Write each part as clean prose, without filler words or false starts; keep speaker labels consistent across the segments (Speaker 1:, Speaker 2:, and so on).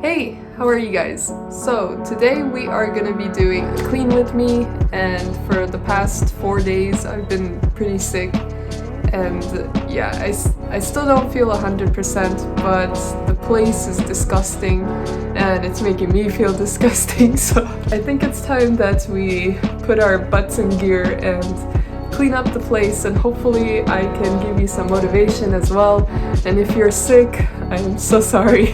Speaker 1: Hey, how are you guys? So today we are gonna be doing a clean with me, and for the past 4 days I've been pretty sick, and yeah, I still don't feel 100%, but the place is disgusting and it's making me feel disgusting, so I think it's time that we put our butts in gear and clean up the place, and hopefully I can give you some motivation as well. And if you're sick, I'm so sorry.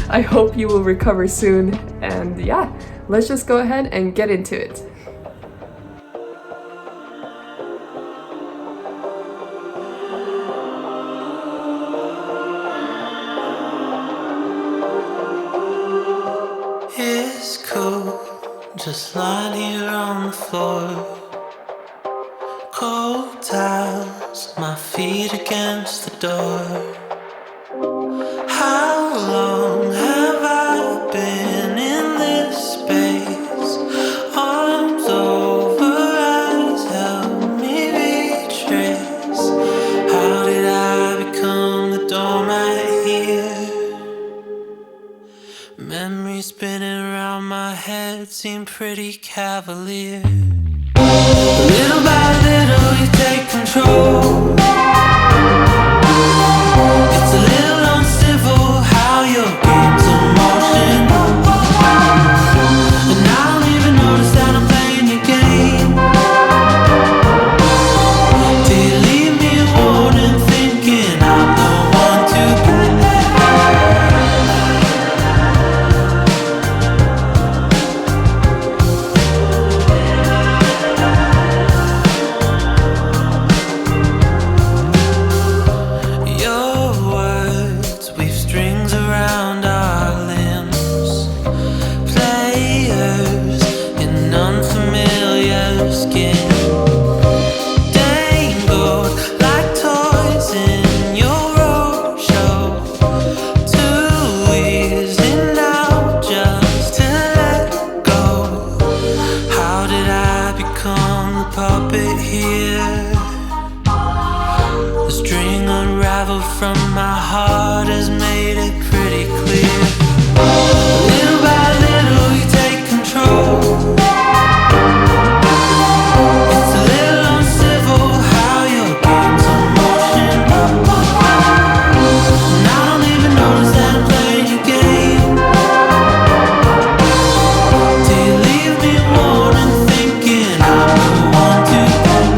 Speaker 1: I hope you will recover soon, and yeah, let's just go ahead and get into it.
Speaker 2: It's cool, just lying here on the floor. Cold towels, my feet against the door. How long have I been in this space? Arms over eyes, help me retrace. How did I become the doormat here? Memories spinning around my head seem pretty cavalier. Little by little you take control. It's a little uncivil how your game's in motion. And I don't even notice that I'm playing your game. Till you leave me a warning thinking I'm the one to blame. From my heart has made it pretty clear. Little by little you take control. It's a little uncivil how your game's in motion. And I don't even notice that I'm playing your game. Till you leave me warning thinking I'm the one to blame.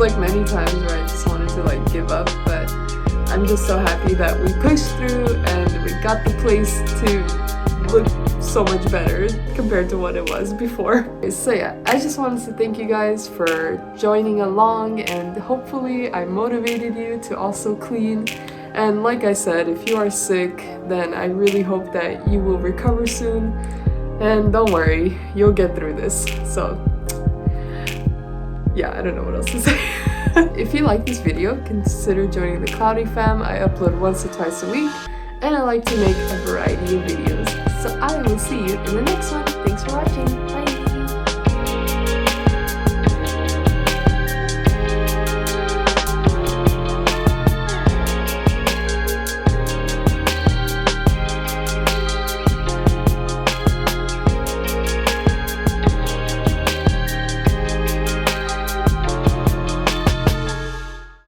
Speaker 1: like many times where I just wanted to like give up, but I'm just so happy that we pushed through and we got the place to look so much better compared to what it was before. So yeah, I just wanted to thank you guys for joining along, and hopefully I motivated you to also clean. And like I said, if you are sick, then I really hope that you will recover soon. And don't worry, you'll get through this. So yeah, I don't know what else to say. If you like this video, consider joining the Cloudy fam. I upload once or twice a week, and I like to make a variety of videos. So I will see you in the next one. Thanks for watching. Bye!